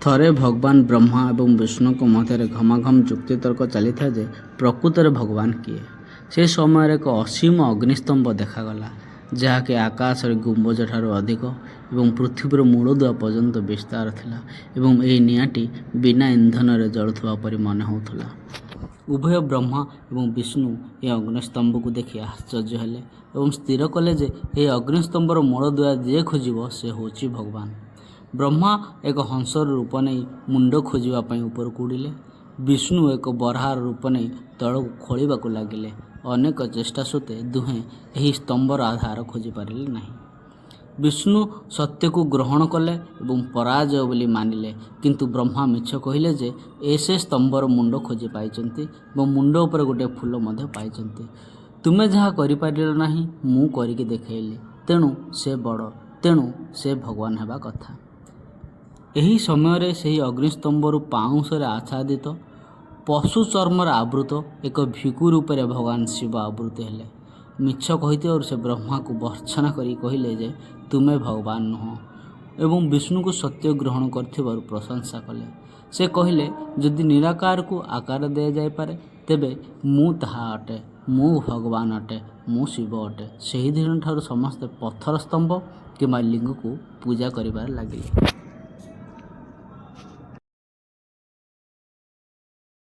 ଥରେ ଭଗବାନ ବ୍ରହ୍ମା ଏବଂ ବିଷ୍ଣୁଙ୍କ ମଧ୍ୟରେ ଘମାଘମ ଯୁକ୍ତିତର୍କ ଚାଲିଥାଏ ଯେ ପ୍ରକୃତରେ ଭଗବାନ କିଏ। ସେ ସମୟରେ ଏକ ଅସୀମ ଅଗ୍ନିସ୍ତମ୍ଭ ଦେଖାଗଲା, ଯାହାକି ଆକାଶରେ ଗୁମ୍ବଜଠାରୁ ଅଧିକ ଏବଂ ପୃଥିବୀର ମୂଳଦୁଆ ପର୍ଯ୍ୟନ୍ତ ବିସ୍ତାର ଥିଲା ଏବଂ ଏହି ନିଆଁଟି ବିନା ଇନ୍ଧନରେ ଜଳୁଥିବା ପରି ମନେ ହେଉଥିଲା। ଉଭୟ ବ୍ରହ୍ମା ଏବଂ ବିଷ୍ଣୁ ଏହି ଅଗ୍ନିସ୍ତମ୍ଭକୁ ଦେଖି ଆଶ୍ଚର୍ଯ୍ୟ ହେଲେ ଏବଂ ସ୍ଥିର କଲେ ଯେ ଏହି ଅଗ୍ନିସ୍ତମ୍ଭର ମୂଳଦୁଆ ଯିଏ ଖୋଜିବ ସେ ହେଉଛି ଭଗବାନ। ବ୍ରହ୍ମା ଏକ ହଂସର ରୂପ ନେଇ ମୁଣ୍ଡ ଖୋଜିବା ପାଇଁ ଉପରକୁ ଉଡ଼ିଲେ। ବିଷ୍ଣୁ ଏକ ବରାହର ରୂପ ନେଇ ତଳକୁ ଖୋଳିବାକୁ ଲାଗିଲେ। ଅନେକ ଚେଷ୍ଟା ସତ୍ତ୍ୱେ ଦୁହେଁ ଏହି ସ୍ତମ୍ଭର ଆଧାର ଖୋଜିପାରିଲେ ନାହିଁ। ବିଷ୍ଣୁ ସତ୍ୟକୁ ଗ୍ରହଣ କଲେ ଏବଂ ପରାଜୟ ବୋଲି ମାନିଲେ, କିନ୍ତୁ ବ୍ରହ୍ମା ମିଛ କହିଲେ ଯେ ସେ ସ୍ତମ୍ଭର ମୁଣ୍ଡ ଖୋଜି ପାଇଛନ୍ତି ଏବଂ ମୁଣ୍ଡ ଉପରେ ଗୋଟିଏ ଫୁଲ ମଧ୍ୟ ପାଇଛନ୍ତି। ତୁମେ ଯାହା କରିପାରିଲ ନାହିଁ ମୁଁ କରିକି ଦେଖାଇଲି, ତେଣୁ ସେ ବଡ଼, ତେଣୁ ସେ ଭଗବାନ ହେବା କଥା। ଏହି ସମୟରେ ସେହି ଅଗ୍ନିସ୍ତମ୍ଭରୁ ପାଉଁଶରେ ଆଚ୍ଛାଦିତ ପଶୁ ଚର୍ମରେ ଆବୃତ ଏକ ଭିକୁ ରୂପରେ ଭଗବାନ ଶିବ ଆବୃତ ହେଲେ। ମିଛ କହିଥିବାରୁ ସେ ବ୍ରହ୍ମାକୁ ଭର୍ତ୍ସନା କରି କହିଲେ ଯେ ତୁମେ ଭଗବାନ ନୁହଁ ଏବଂ ବିଷ୍ଣୁଙ୍କୁ ସତ୍ୟ ଗ୍ରହଣ କରିଥିବାରୁ ପ୍ରଶଂସା କଲେ। ସେ କହିଲେ, ଯଦି ନିରାକାରକୁ ଆକାର ଦିଆଯାଇପାରେ ତେବେ ମୁଁ ତାହା ଅଟେ, ମୁଁ ଭଗବାନ ଅଟେ, ମୁଁ ଶିବ ଅଟେ। ସେହିଦିନଠାରୁ ସମସ୍ତେ ପଥର ସ୍ତମ୍ଭ କିମ୍ବା ଲିଙ୍ଗକୁ ପୂଜା କରିବାରେ ଲାଗିଲେ।